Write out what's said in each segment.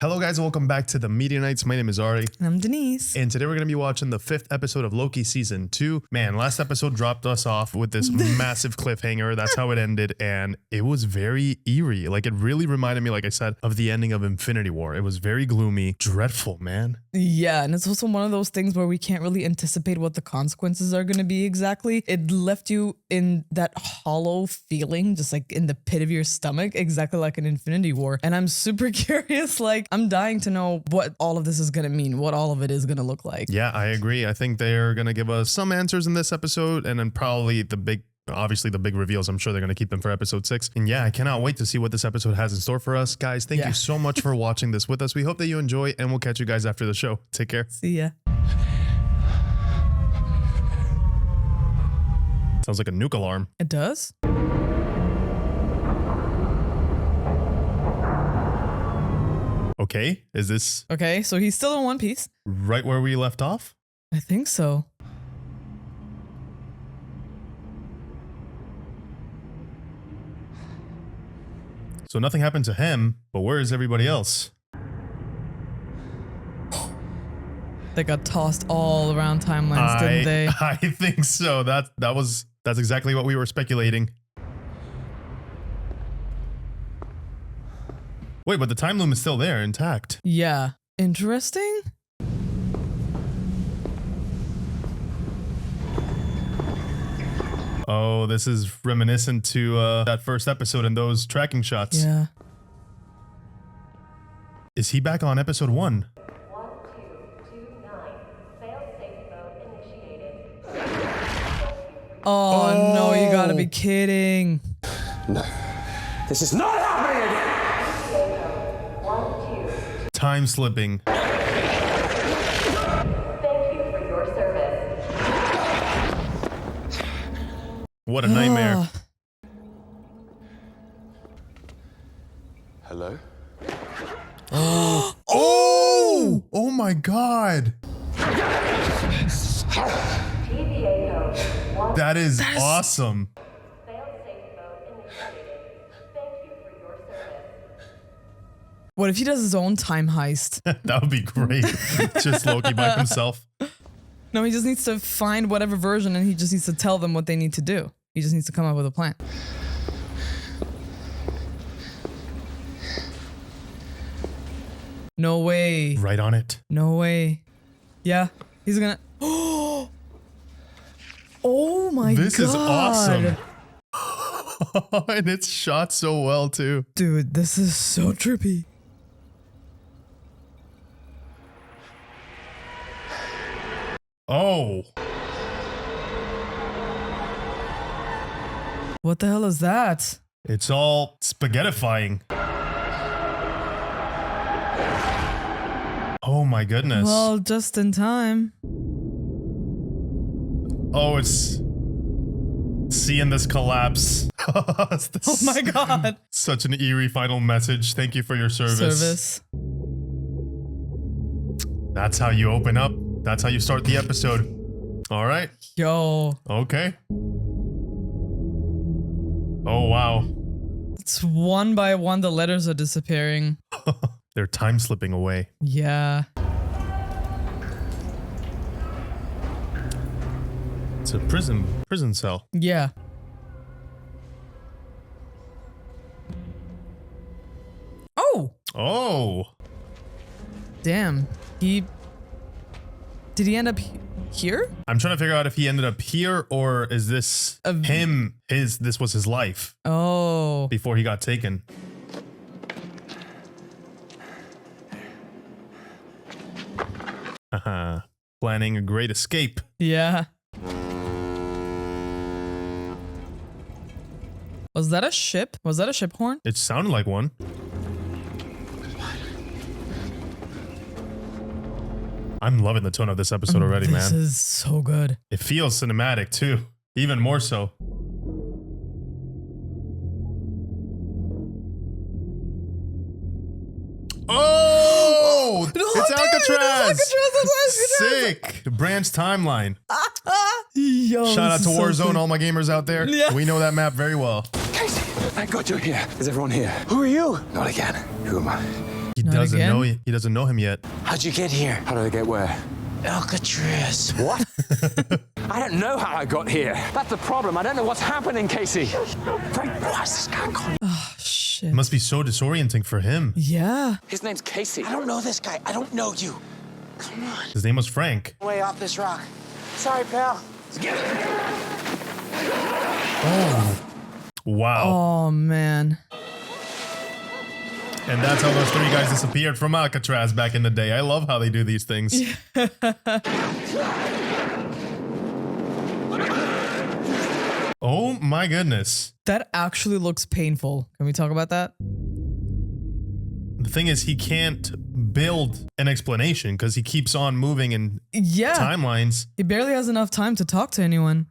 Hello guys and welcome back to the Media Nights. My name is Ari. And I'm Denise. And today we're going to be watching the 5th episode of Loki Season 2. Man, last episode dropped us off with this massive cliffhanger. That's how it ended. And it was very eerie. Like it really reminded me, like I said, of the ending of Infinity War. It was very gloomy, dreadful, man. Yeah, and it's also one of those things where we can't really anticipate what the consequences are going to be exactly. It left you in that hollow feeling, just like in the pit of your stomach, exactly like an Infinity War. And I'm super curious, like I'm dying to know what all of this is going to mean, what all of it is going to look like. Yeah, I agree. I think they're going to give us some answers in this episode and then probably obviously the big reveals. I'm sure they're going to keep them for episode 6. And yeah, I cannot wait to see what this episode has in store for us. Guys, thank you so much for watching this with us. We hope that you enjoy and we'll catch you guys after the show. Take care. See ya. Sounds like a nuke alarm. It does? Okay, is this... Okay, so he's still in one piece. Right where we left off? I think so. So nothing happened to him, but where is everybody else? They got tossed all around timelines, didn't they? I think so. That's exactly what we were speculating. Wait, but the time loom is still there, intact. Yeah. Interesting? Oh, this is reminiscent to that first episode and those tracking shots. Yeah. Is he back on episode 1? 1229. Fail-safe mode initiated. Oh, no, you gotta be kidding. No. This is not happening again! Time slipping. Thank you for your service. What a nightmare. Hello? Oh! Oh my god! TVA code. That is awesome. Fail-safe mode initiated. Thank you for your service. What if he does his own time heist? That would be great. Just Loki by himself. No, he just needs to find whatever version and he just needs to tell them what they need to do. He just needs to come up with a plan. No way. Right on it. No way. Yeah, he's gonna... Oh my god. This is awesome. And it's shot so well too. Dude, this is so trippy. Oh. What the hell is that? It's all spaghettifying. Oh my goodness. Well, just in time. Oh, it's seeing this collapse. Oh my god. Such an eerie final message. Thank you for your service. That's how you open up. That's how you start the episode. All right. Yo. Okay. Oh, wow. It's one by one the letters are disappearing. They're time slipping away. Yeah. It's a prison cell. Yeah. Oh. Oh. Damn. Did he end up here? I'm trying to figure out if he ended up here or is this him? This was his life Oh. before he got taken. Haha. Planning a great escape. Yeah. Was that a ship? Was that a ship horn? It sounded like one. I'm loving the tone of this episode already, man. This is so good. It feels cinematic too, even more so. Oh! No, It's dude, Alcatraz! it's Alcatraz. Sick! Branch timeline. Yo, Shout out this to is so Warzone, sick. all my gamers out there. Yeah. We know that map very well. Cassey, thank God you're here. Is everyone here? Who are you? Not again. Who am I? He doesn't again? know. He doesn't know him yet. How'd you get here? How did I get where? Alcatraz. What? I don't know how I got here. That's the problem. I don't know what's happening, Cassey. What's this guy called? Shit. It must be so disorienting for him. Yeah. His name's Cassey. I don't know this guy. I don't know you. Come on. His name was Frank. Way off this rock. Sorry, pal. Wow. Oh man. And that's how those 3 guys disappeared from Alcatraz back in the day. I love how they do these things. Oh my goodness. That actually looks painful. Can we talk about that? The thing is, he can't build an explanation because he keeps on moving in Yeah. timelines. He barely has enough time to talk to anyone.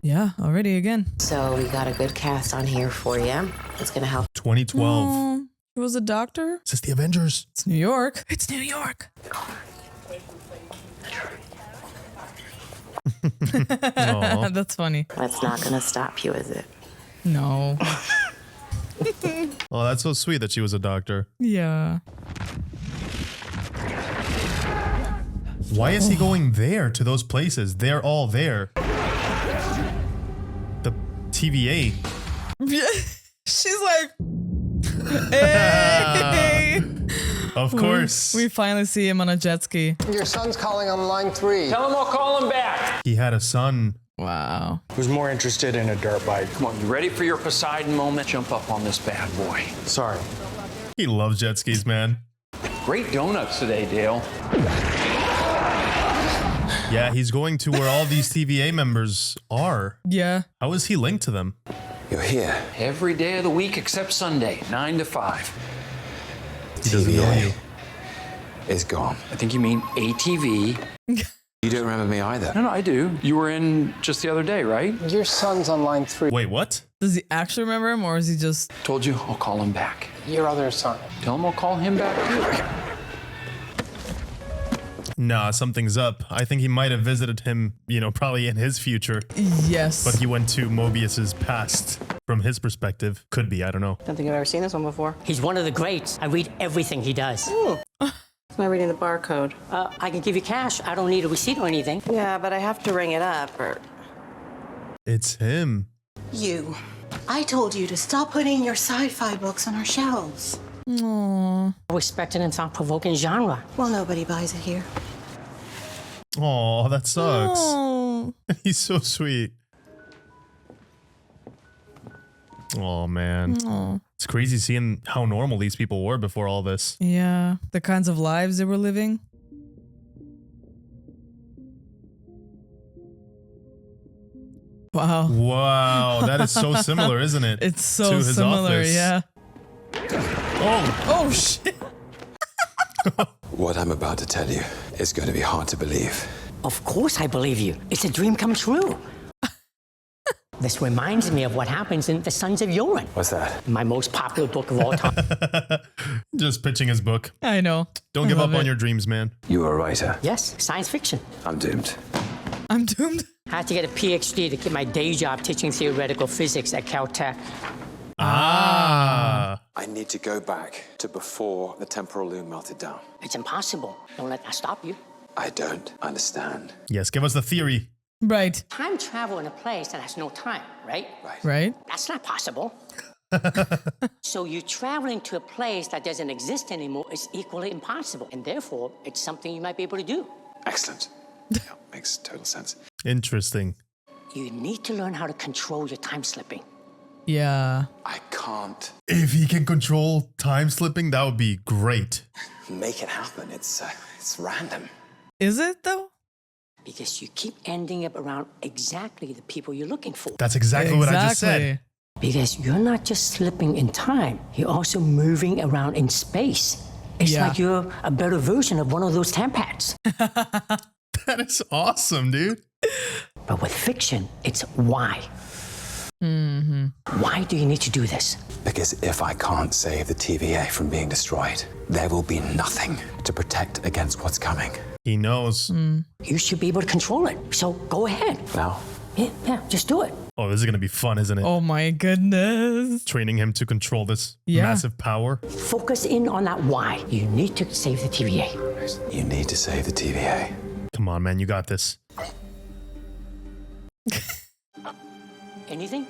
Yeah, already again. So we got a good cast on here for you. It's gonna help. 2012. Oh, he was a doctor? Is this the Avengers? It's New York. It's New York. Aw. That's funny. That's not gonna stop you, is it? No. Oh, that's so sweet that she was a doctor. Yeah. Why is he going there to those places? They're all there. The TVA. She's like, hey. Of course. We finally see him on a jet ski. Your son's calling on line 3. Tell him I'll call him back. He had a son. Wow. Who's more interested in a dirt bike? Come on, you ready for your Poseidon moment? Jump up on this bad boy. Sorry. He loves jet skis, man. Great donuts today, Dale. Yeah, he's going to where all these TVA members are. Yeah. How is he linked to them? You're here. Every day of the week except Sunday, 9 to 5. He doesn't know you. Is gone. I think you mean ATV. You don't remember me either. No, I do. You were in just the other day, right? Your son's on line 3. Wait, what? Does he actually remember him or is he just. Told you, I'll call him back. Your other son. Tell him I'll call him back too. Nah, something's up. I think he might have visited him, probably in his future. Yes. But he went to Mobius's past from his perspective. Could be, I don't know. Don't think I've ever seen this one before. He's one of the greats. I read everything he does. Am I reading the barcode? I can give you cash. I don't need a receipt or anything. Yeah, but I have to ring it up or. It's him. You. I told you to stop putting your sci-fi books on our shelves. Aww. Respected and thought-provoking genre. Well, nobody buys it here. Oh, that sucks. Oh. He's so sweet. Oh, man. Aw. It's crazy seeing how normal these people were before all this. Yeah. The kinds of lives they were living. Wow. Wow, that is so similar, isn't it? It's so to his similar, office. yeah. Oh, Oh shit. What I'm about to tell you is going to be hard to believe. Of course I believe you. It's a dream come true. This reminds me of what happens in The Sons of Urine, What's that? my most popular book of all time. just pitching his book. I know. Don't I give up love on it. your dreams, man. You were a writer. Yes, science fiction. I'm doomed. I'm doomed. I had to get a PhD to keep my day job teaching theoretical physics at Caltech. Ah. I need to go back to before the temporal loom melted down. It's impossible. Don't let that stop you. I don't understand. Yes, give us the theory. Right. Time travel in a place that has no time, right? Right. That's not possible. So you traveling to a place that doesn't exist anymore is equally impossible. And therefore, it's something you might be able to do. Excellent. Yeah, makes total sense. Interesting. You need to learn how to control your time slipping. Yeah. I can't If he can control time slipping, that would be great. make it happen. It's random. Is it though? Because you keep ending up around exactly the people you're looking for. That's exactly what I just said. Because you're not just slipping in time, you're also moving around in space. It's Yeah. like you're a better version of one of those temp pads. That is awesome, dude. But with fiction, it's why. Why do you need to do this? Because if I can't save the TVA from being destroyed, there will be nothing to protect against what's coming. He knows. You should be able to control it. So go ahead. Now, Yeah, just do it. Oh, this is going to be fun, isn't it? Oh my goodness. Training him to control this massive power. Focus in on that why. You need to save the TVA. You need to save the TVA. Come on, man. You got this. Anything?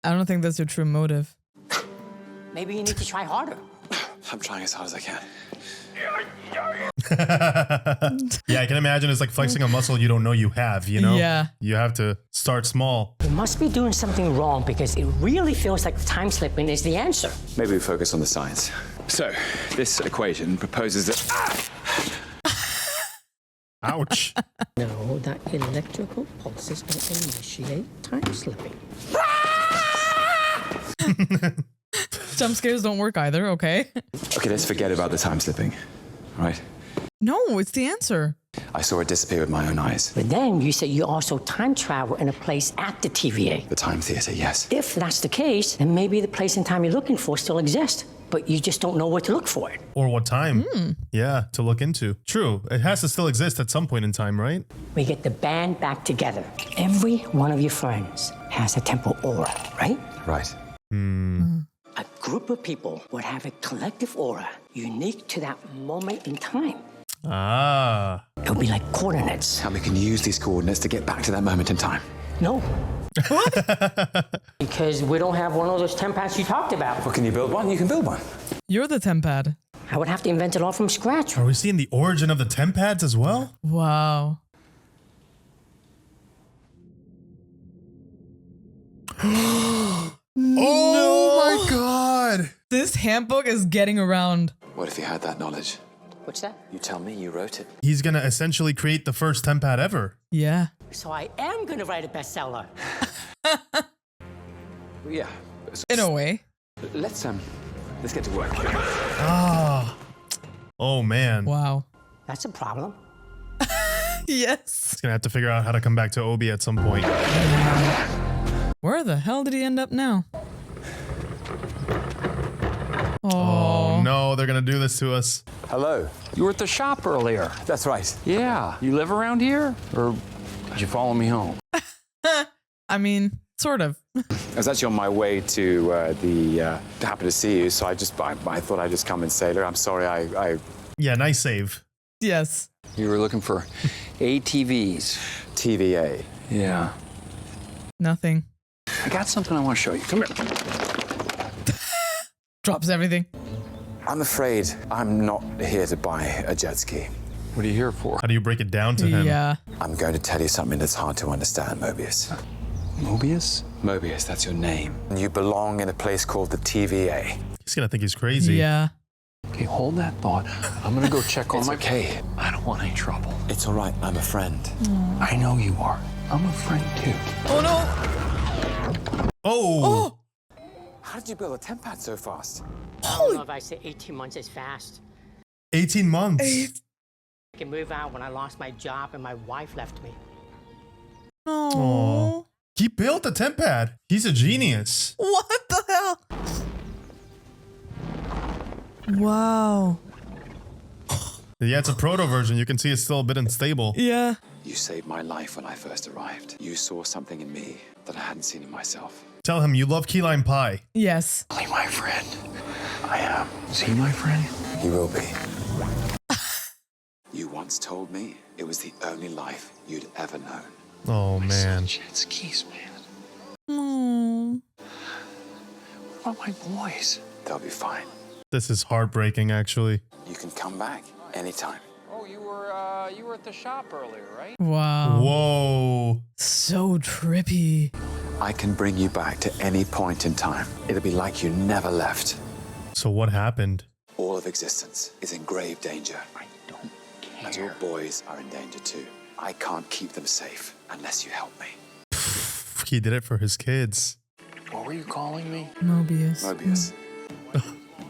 I don't think that's your true motive. Maybe you need to try harder. I'm trying as hard as I can. Yeah, I can imagine it's like flexing a muscle you don't know you have, you know? Yeah. You have to start small. You must be doing something wrong because it really feels like time slipping is the answer. Maybe we focus on the science. So, this equation proposes that... Ouch. No, that electrical pulses will initiate time slipping. Jump scares don't work either, okay? Okay, let's forget about the time slipping, right? No, it's the answer. I saw it disappear with my own eyes. But then you said you also time travel in a place at the TVA. The time theater, yes. If that's the case, then maybe the place and time you're looking for still exists, but you just don't know where to look for it. Or what time. Yeah, to look into. True. It has to still exist at some point in time, right? We get the band back together. Every one of your friends has a temporal aura, right? Right. A group of people would have a collective aura unique to that moment in time. Ah. It would be like coordinates. And we can use these coordinates to get back to that moment in time. No. Because we don't have one of those temp pads you talked about. Well, can you build one? You can build one. You're the temp pad. I would have to invent it all from scratch. Are we seeing the origin of the temp pads as well? Wow. Oh my god. This handbook is getting around. What if you had that knowledge? What's that? You tell me you wrote it. He's gonna essentially create the first temp pad ever. Yeah. So I am going to write a bestseller. Yeah. In a way. Let's get to work. Ah. Oh man. Wow. That's a problem. Yes. He's gonna have to figure out how to come back to Obi at some point. Where the hell did he end up now? Oh no, they're gonna do this to us. Hello. You were at the shop earlier. That's right. Yeah. You live around here? Or did you follow me home? I mean, sort of. I was actually on my way to happy to see you, so I thought I'd just come and say, look, I'm sorry, I Yeah, nice save. Yes. You were looking for ATVs. TVA. Yeah. Nothing. I got something I want to show you. Come here. Drops everything. I'm afraid I'm not here to buy a jet ski. What are you here for? How do you break it down to him? Yeah. I'm going to tell you something that's hard to understand, Mobius. Mobius? Mobius, that's your name. You belong in a place called the TVA. He's gonna think he's crazy. Yeah. Okay, hold that thought. I'm gonna go check on It's my... okay. I don't want any trouble. It's all right, I'm a friend. I know you are. I'm a friend too. Oh no. Oh. How did you build a temp pad so fast? I don't know if I say 18 months is fast. 18 months. I can move out when I lost my job and my wife left me. Oh. He built a temp pad. He's a genius. What the hell? Wow. Yeah, it's a proto version. You can see it's still a bit unstable. Yeah. You saved my life when I first arrived. You saw something in me that I hadn't seen in myself. Tell him you love key lime pie. Yes. Really, my friend. I am. See, my friend? He will be. You once told me it was the only life you'd ever known. Oh man. Jet skis, man. Oh. What about my boys? They'll be fine. This is heartbreaking, actually. You can come back anytime. Oh, you were at the shop earlier, right? Wow. Whoa. So trippy. I can bring you back to any point in time. It'll be like you never left. So what happened? All of existence is in grave danger. I don't care. And your boys are in danger too. I can't keep them safe unless you help me. He did it for his kids. What were you calling me? Mobius. Mobius.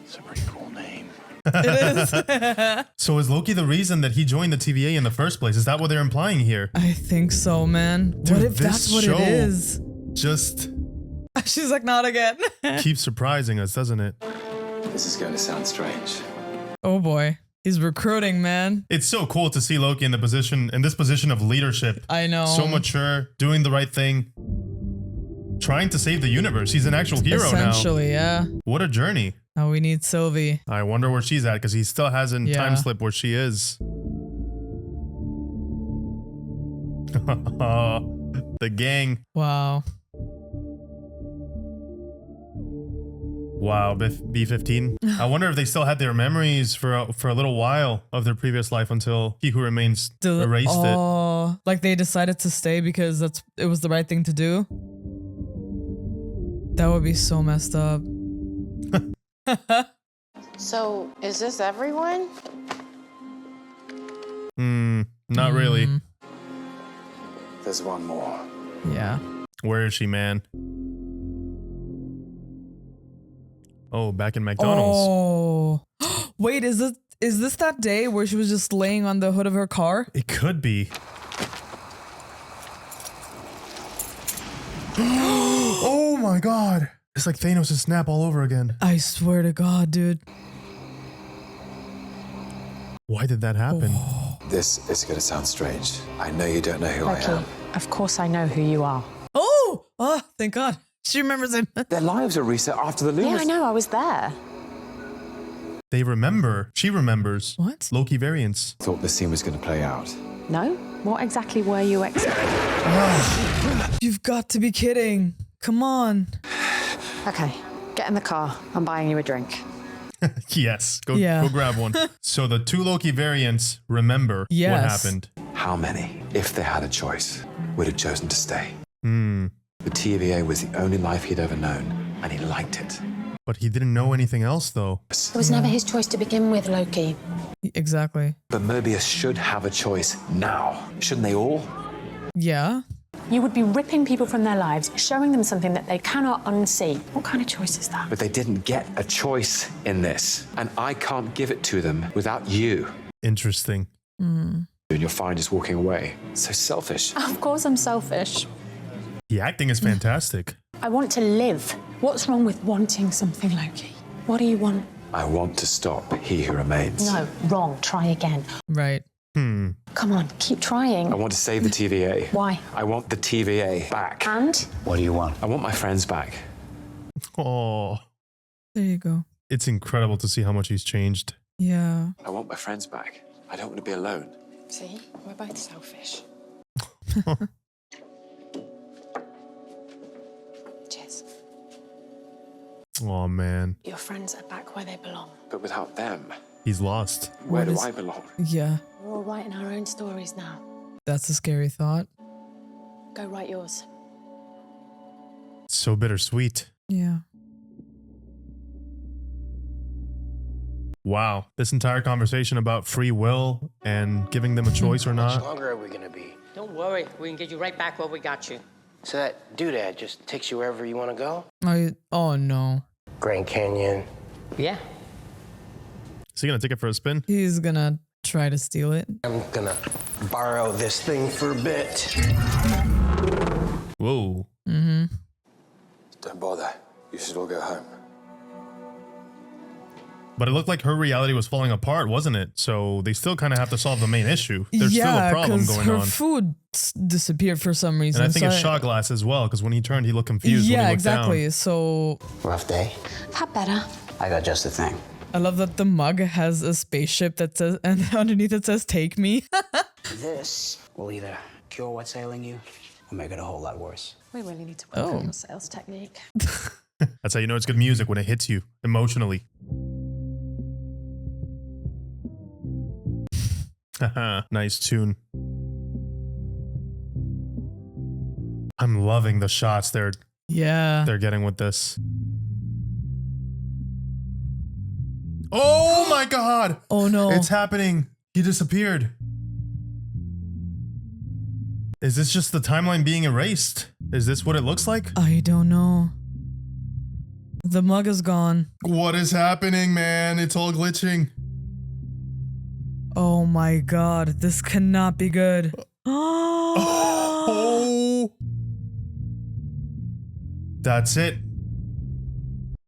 It's a pretty cool name. It is. So is Loki the reason that he joined the TVA in the first place? Is that what they're implying here? I think so, man. Dude, what if this that's what show it is? Just She's like, not again. keeps surprising us, doesn't it? This is going to sound strange. Oh boy. He's recruiting, man. It's so cool to see Loki in this position of leadership. I know. So mature, doing the right thing, trying to save the universe. He's an actual hero now. Essentially, yeah. What a journey. Now we need Sylvie. I wonder where she's at because he still hasn't time slip where she is. The gang. Wow. Wow, B-15. I wonder if they still had their memories for a little while of their previous life until He Who Remains erased it. Like they decided to stay because it was the right thing to do. That would be so messed up. So, is this everyone? Not really. There's one more. Yeah. Where is she, man? Oh, back in McDonald's. Oh. Wait, is this that day where she was just laying on the hood of her car? It could be. Oh my god. It's like Thanos' snap all over again. I swear to God, dude. Why did that happen? This is going to sound strange. I know you don't know who I am. Of course I know who you are. Oh, thank God. She remembers him. Their lives are reset after the Lumos. Yeah, I know. I was there. They remember. She remembers. What? Loki variants. Thought this scene was going to play out. No? What exactly were you expecting? You've got to be kidding. Come on. Okay, get in the car. I'm buying you a drink. Yes. Go grab one. So the two Loki variants remember what happened. How many, if they had a choice, would have chosen to stay? The TVA was the only life he'd ever known, and he liked it. But he didn't know anything else, though. It was never his choice to begin with, Loki. Exactly. But Mobius should have a choice now. Shouldn't they all? Yeah. You would be ripping people from their lives, showing them something that they cannot unsee. What kind of choice is that? But they didn't get a choice in this, and I can't give it to them without you. Interesting. And you're fine just walking away. So selfish. Of course I'm selfish. The acting is fantastic. I want to live. What's wrong with wanting something, Loki? What do you want? I want to stop He Who Remains. No, wrong. Try again. Right. Come on, keep trying. I want to save the TVA. Why? I want the TVA back. And? What do you want? I want my friends back. Oh, There you go. it's incredible to see how much he's changed. Yeah. I want my friends back. I don't want to be alone. See? We're both selfish. Cheers. Oh man, Your friends are back where they belong. But without them, he's lost. where What do is- I belong? Yeah. We're all writing our own stories now. That's a scary thought. Go write yours. So bittersweet. Yeah. Wow, this entire conversation about free will and giving them a choice or How much not. longer are we gonna be? Don't worry, we can get you right back where we got you. So that doodad just takes you wherever you want to go? Oh no. Grand Canyon. Yeah. Is he gonna take it for a spin? He's gonna try to steal it. I'm gonna borrow this thing for a bit. Whoa. Don't bother. You should all go home. But it looked like her reality was falling apart, wasn't it? So they still kind of have to solve the main issue. There's still a problem going her on. food disappeared for some reason. And I think so it's shot glass as well, because when he turned, he looked confused. when Yeah, he looked exactly. Down. So Rough day? Had better. I got just the thing. I love that the mug has a spaceship that says, and underneath it says, "Take me." This will either cure what's ailing you or make it a whole lot worse. We really need to work on your sales technique. That's how you know it's good music, when it hits you emotionally. Haha, nice tune. I'm loving the shots they're getting with this. Oh my god! Oh no. It's happening. He disappeared. Is this just the timeline being erased? Is this what it looks like? I don't know. The mug is gone. What is happening, man? It's all glitching. Oh my god, this cannot be good. Oh. That's it.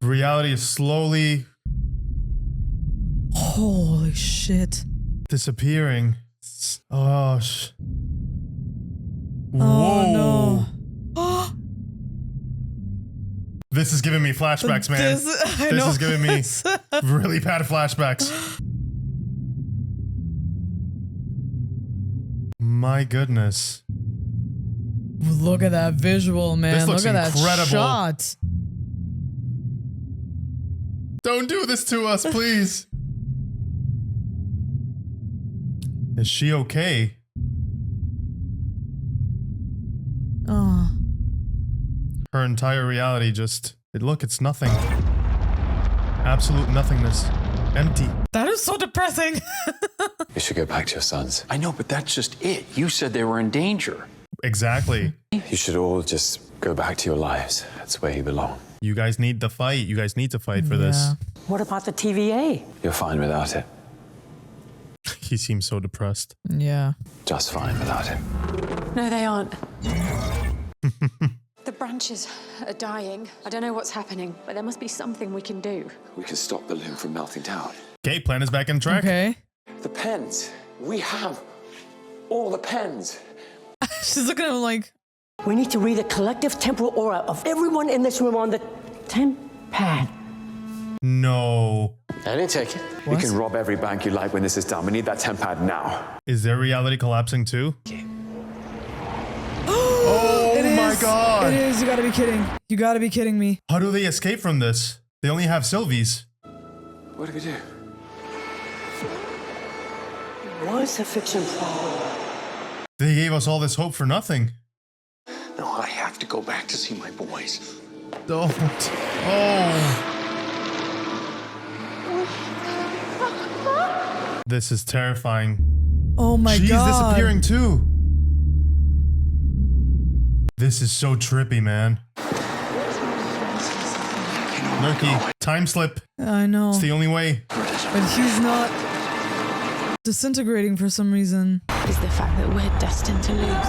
Reality is slowly Holy shit. Disappearing. Oh, Oh whoa. no. This is giving me flashbacks, man. This is giving me really bad flashbacks. My goodness. Look at that visual, man. This looks Look at incredible. that shot. Don't do this to us, please. Is she okay? Oh. Her entire reality just... Look, it's nothing. Absolute nothingness. Empty. That is so depressing. You should go back to your sons. I know, but that's just it. You said they were in danger. Exactly. You should all just go back to your lives. That's where you belong. You guys need to fight. You guys need to fight for this. What about the TVA? You're fine without it. He seems so depressed. Yeah. Just fine without it. No, they aren't. The branches are dying. I don't know what's happening, but there must be something we can do. We can stop the loom from melting down. Okay, plan is back on track. Okay. The pens. We have all the pens. She's looking at him like... We need to read the collective temporal aura of everyone in this room on the temp pad. No. I didn't take it. What? You can rob every bank you like when this is done. We need that temp pad now. Is their reality collapsing too? Oh my God. It is. You gotta be kidding. You gotta be kidding me. How do they escape from this? They only have Sylvie's. What do we do? Was a fiction problem. They gave us all this hope for nothing. No, I have to go back to see my boys. Don't. Oh. This is terrifying. Oh my She's God. disappearing too. This is so trippy, man. Loki, time slip. I know. It's the only way. But he's not disintegrating for some reason. Is the fact that we're destined to lose.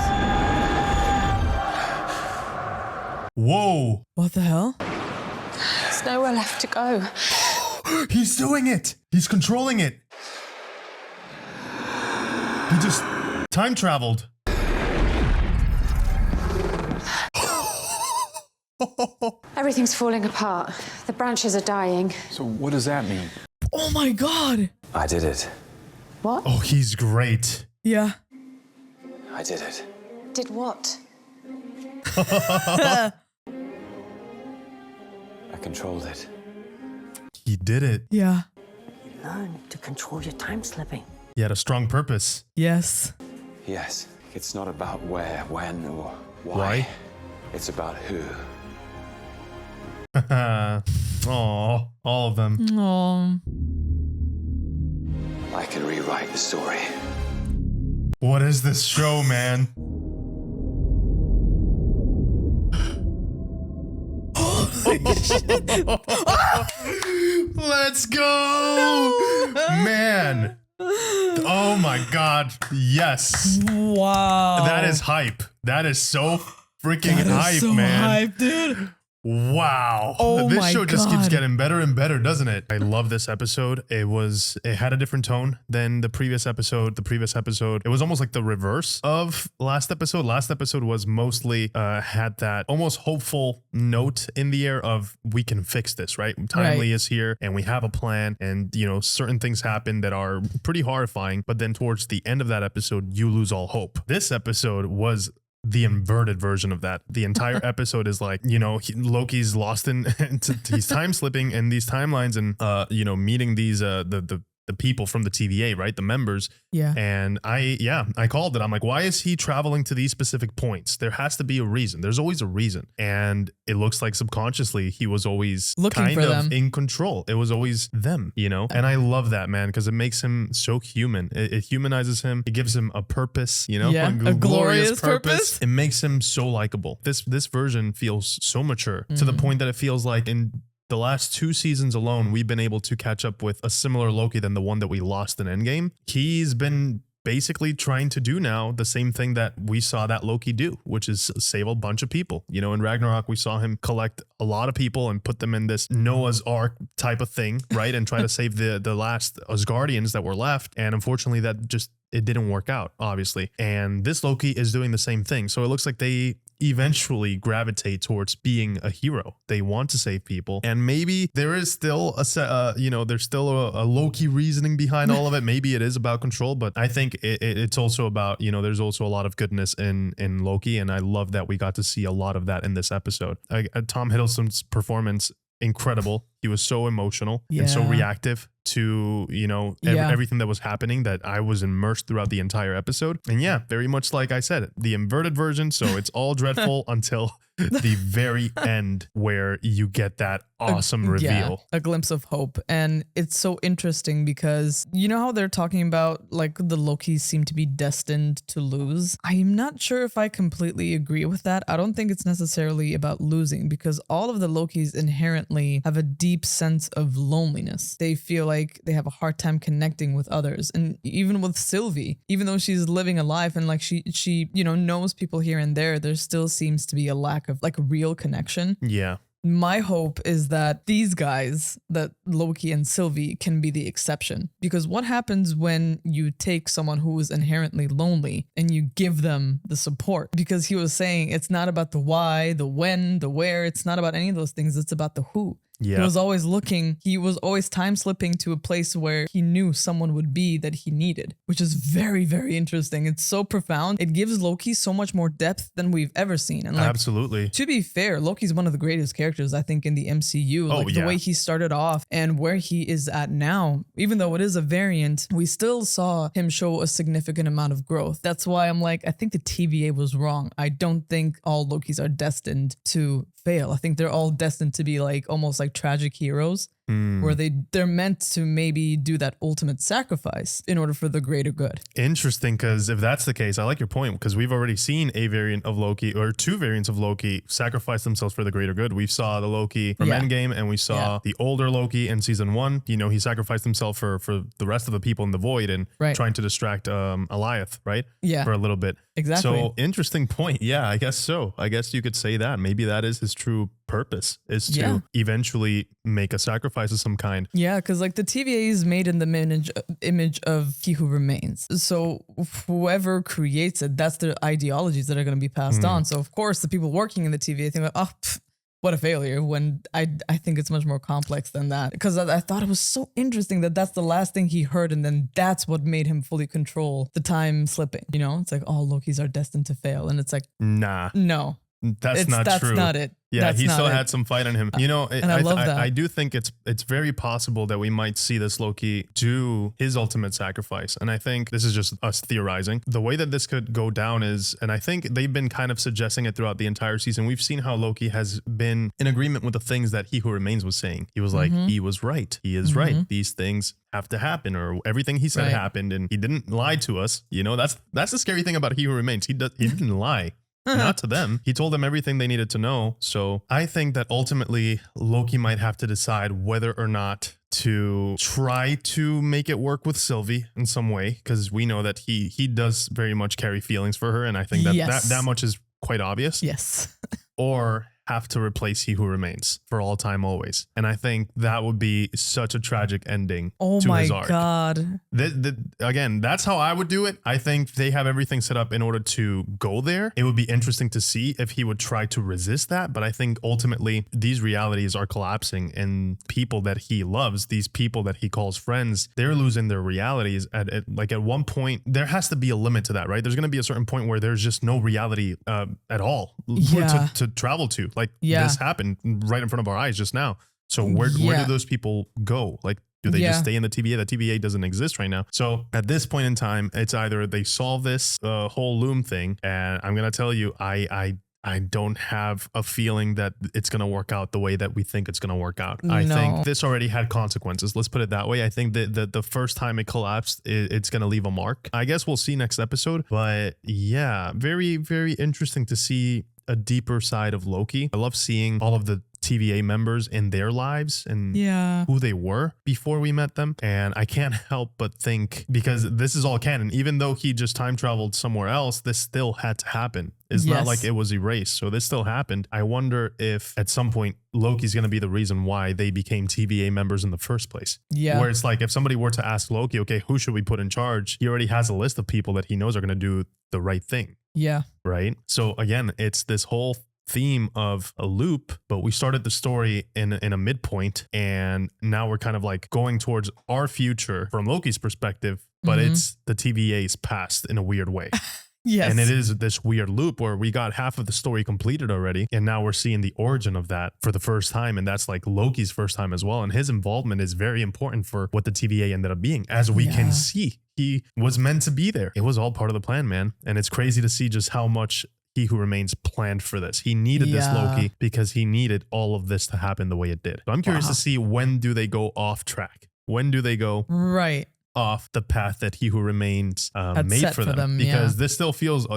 Whoa. What the hell? There's nowhere left to go. He's doing it. He's controlling it. He just time traveled. Everything's falling apart. The branches are dying. So what does that mean? Oh my God. I did it. What? Oh, he's great. Yeah. I did it. Did what? I controlled it. He did it. Yeah. Learn to control your time slipping. He had a strong purpose. Yes. Yes. It's not about where, when, or why. Why? It's about who. Oh, all of them. Oh. I can rewrite the story. What is this show, man? Let's go! No. Man. Oh my God. Yes. Wow. That is hype. That is so freaking That is hype, so man. hype, dude. Wow. Oh this my show just keeps God. getting better and better, doesn't it? I love this episode. It had a different tone than the previous episode. It was almost like the reverse of last episode. Last episode was mostly had that almost hopeful note in the air of we can fix this, right? Timely is here and we have a plan, and you know, certain things happen that are pretty horrifying, but then towards the end of that episode, you lose all hope. This episode was the inverted version of that. The entire episode is like, you know, Loki's lost in he's time slipping in these timelines, and you know, meeting these the people from the TVA, right? The members. Yeah. And I called it. I'm like, why is he traveling to these specific points? There has to be a reason. There's always a reason. And it looks like subconsciously he was always looking kind for of them. in control. It was always them, you know? And I love that, man, because it makes him so human. It humanizes him. It gives him a purpose, you know? Yeah, a glorious purpose. It makes him so likable. This version feels so mature to the point that it feels like in the last 2 seasons alone, we've been able to catch up with a similar Loki than the one that we lost in Endgame. He's been basically trying to do now the same thing that we saw that Loki do, which is save a bunch of people. You know, in Ragnarok, we saw him collect a lot of people and put them in this Noah's Ark type of thing, right? And try to save the last Asgardians that were left. And unfortunately, it didn't work out, obviously. And this Loki is doing the same thing. So it looks like they eventually gravitate towards being a hero. They want to save people, and maybe there is still there's still a Loki reasoning behind all of it. Maybe it is about control, but I think it's also about, there's also a lot of goodness in Loki, and I love that we got to see a lot of that in this episode. Tom Hiddleston's performance, incredible. He was so emotional and so reactive to, everything that was happening, that I was immersed throughout the entire episode. And yeah, very much like I said, the inverted version. So it's all dreadful until the very end, where you get that awesome reveal. A glimpse of hope. And it's so interesting because you know how they're talking about like the Lokis seem to be destined to lose? I'm not sure if I completely agree with that. I don't think it's necessarily about losing, because all of the Lokis inherently have a deep sense of loneliness. They feel like they have a hard time connecting with others. And even with Sylvie, even though she's living a life and like she knows people here and there still seems to be a lack of like real connection. Yeah. My hope is that these guys, that Loki and Sylvie, can be the exception. Because what happens when you take someone who is inherently lonely and you give them the support? Because he was saying it's not about the why, the when, the where. It's not about any of those things. It's about the who. Yeah. He was always time slipping to a place where he knew someone would be that he needed, which is very, very interesting. It's so profound. It gives Loki so much more depth than we've ever seen. And absolutely. To be fair, Loki's one of the greatest characters, I think, in the MCU. The way he started off and where he is at now, even though it is a variant, we still saw him show a significant amount of growth. That's why I'm like, I think the TVA was wrong. I don't think all Lokis are destined to fail. I think they're all destined to be like almost like tragic heroes, where they're meant to maybe do that ultimate sacrifice in order for the greater good. Interesting, because if that's the case, I like your point, because we've already seen a variant of Loki, or two variants of Loki, sacrifice themselves for the greater good. We saw the Loki from Endgame, and we saw the older Loki in season 1. He sacrificed himself for the rest of the people in the void and trying to distract Alioth, right? Yeah. For a little bit. Exactly. So interesting point. Yeah, I guess so. I guess you could say that. Maybe that is his true purpose, is to eventually make a sacrifice of some kind. Yeah, because like the TVA is made in the image of He Who Remains. So whoever creates it, that's the ideologies that are going to be passed on. So of course the people working in the TVA think like, what a failure, when I think it's much more complex than that. Because I thought it was so interesting that that's the last thing he heard, and then that's what made him fully control the time slipping. It's like all Lokis are destined to fail, and it's like, nah, no. That's not true. That's not it. Yeah, he still had some fight in him. And I love that. I do think it's very possible that we might see this Loki do his ultimate sacrifice. And I think this is just us theorizing. The way that this could go down is, and I think they've been kind of suggesting it throughout the entire season. We've seen how Loki has been in agreement with the things that He Who Remains was saying. He was like, he was right. He is right. These things have to happen, or everything he said happened, and he didn't lie to us. That's the scary thing about He Who Remains. He didn't lie. Not to them. He told them everything they needed to know. So I think that ultimately Loki might have to decide whether or not to try to make it work with Sylvie in some way, because we know that he does very much carry feelings for her, and I think that much is quite obvious. Yes. Or have to replace He Who Remains for all time, always. And I think that would be such a tragic ending to his arc. Oh my God. Again, that's how I would do it. I think they have everything set up in order to go there. It would be interesting to see if he would try to resist that. But I think ultimately these realities are collapsing, and people that he loves, these people that he calls friends, they're losing their realities. At one point, there has to be a limit to that, right? There's going to be a certain point where there's just no reality at all to travel to. This happened right in front of our eyes just now. So where do those people go? Like, do they just stay in the TVA? The TVA doesn't exist right now. So at this point in time, it's either they solve this whole loom thing, and I'm gonna tell you, I don't have a feeling that it's going to work out the way that we think it's going to work out. I think this already had consequences. Let's put it that way. I think that the first time it collapsed, it's going to leave a mark. I guess we'll see next episode. But yeah, very, very interesting to see a deeper side of Loki. I love seeing all of the TVA members in their lives and who they were before we met them. And I can't help but think, because this is all canon, even though he just time traveled somewhere else, this still had to happen. It's not like it was erased. So this still happened. I wonder if at some point Loki's going to be the reason why they became TVA members in the first place. Yeah. Where it's like, if somebody were to ask Loki, okay, who should we put in charge? He already has a list of people that he knows are going to do the right thing. Yeah. Right. So again, it's this whole theme of a loop, but we started the story in a midpoint, and now we're kind of like going towards our future from Loki's perspective, but it's the TVA's past in a weird way. Yes. And it is this weird loop where we got half of the story completed already, and now we're seeing the origin of that for the first time, and that's like Loki's first time as well, and his involvement is very important for what the TVA ended up being, as we can see. He was meant to be there. It was all part of the plan, man. And it's crazy to see just how much He Who Remains planned for this. He needed this Loki because he needed all of this to happen the way it did. So I'm curious to see, when do they go off track? When do they go off the path that He Who Remains made for them? Because this all feels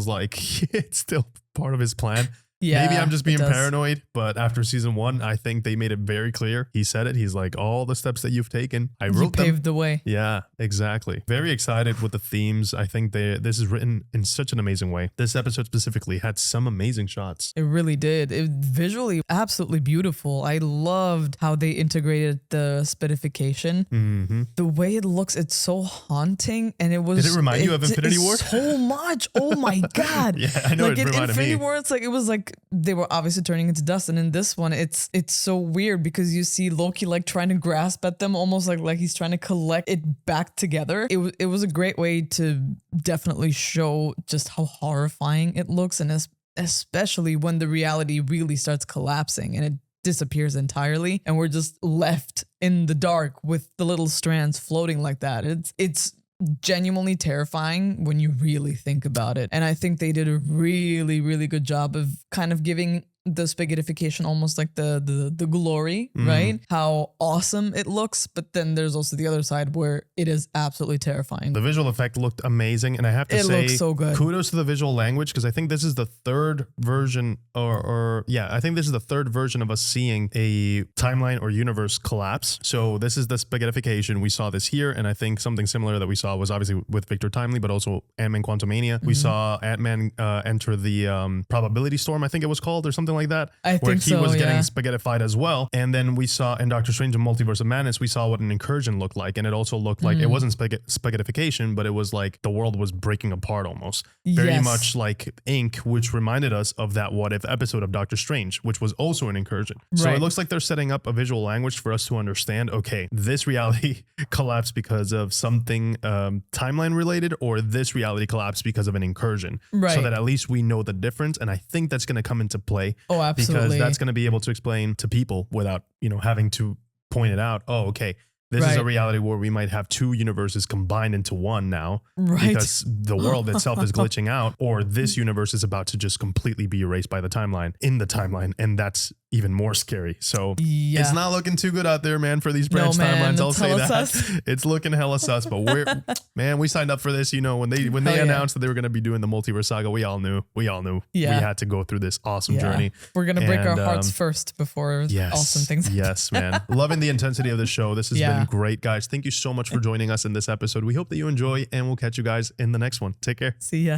like it's still part of his plan. Yeah, maybe I'm just being paranoid, but after season 1, I think they made it very clear. He said it. He's like, all the steps that you've taken, I wrote them. You paved the way. Yeah, exactly. Very excited with the themes. I think this is written in such an amazing way. This episode specifically had some amazing shots. It really did. It visually absolutely beautiful. I loved how they integrated the spaghettification. The way it looks, it's so haunting, and it was. Did it remind you of Infinity War? So much. Oh my god. Yeah, I know, like it in reminded Infinity me. War, it was like they were obviously turning into dust, and in this one, it's so weird because you see Loki like trying to grasp at them, almost like he's trying to collect it back together. It was a great way to definitely show just how horrifying it looks, and especially when the reality really starts collapsing and it disappears entirely, and we're just left in the dark with the little strands floating like that. It's genuinely terrifying when you really think about it. And I think they did a really, really good job of kind of giving the spaghettification almost like the glory, right? How awesome it looks, but then there's also the other side where it is absolutely terrifying. The visual effect looked amazing, and I have to say, looks so good. Kudos to the visual language, because I think this is the third version, I think this is the third version of us seeing a timeline or universe collapse. So this is the spaghettification. We saw this here, and I think something similar that we saw was obviously with Victor Timely, but also Ant-Man Quantumania. We saw Ant-Man enter the probability storm, I think it was called, or something like that, where he was getting spaghettified as well. And then we saw in Doctor Strange and Multiverse of Madness, we saw what an incursion looked like, and it also looked like it wasn't spaghettification, but it was like the world was breaking apart almost. Very much like Ink, which reminded us of that What If episode of Doctor Strange, which was also an incursion. So it looks like they're setting up a visual language for us to understand, okay, this reality collapsed because of something timeline related, or this reality collapsed because of an incursion. So that at least we know the difference. And I think that's going to come into play. Oh, absolutely. Because that's going to be able to explain to people without, having to point it out. Oh, okay. This is a reality where we might have two universes combined into one now because the world itself is glitching out, or this universe is about to just completely be erased by the timeline in the timeline. And that's even more scary. So it's not looking too good out there, man, for these branch timelines. I'll say that. It's looking hella sus, but we signed up for this. When they announced that they were going to be doing the multiverse saga, we all knew we had to go through this awesome journey. We're going to break our hearts first before awesome things happen. Yes, man. Loving the intensity of the show. This has been great, guys. Thank you so much for joining us in this episode. We hope that you enjoy, and we'll catch you guys in the next one. Take care. See ya.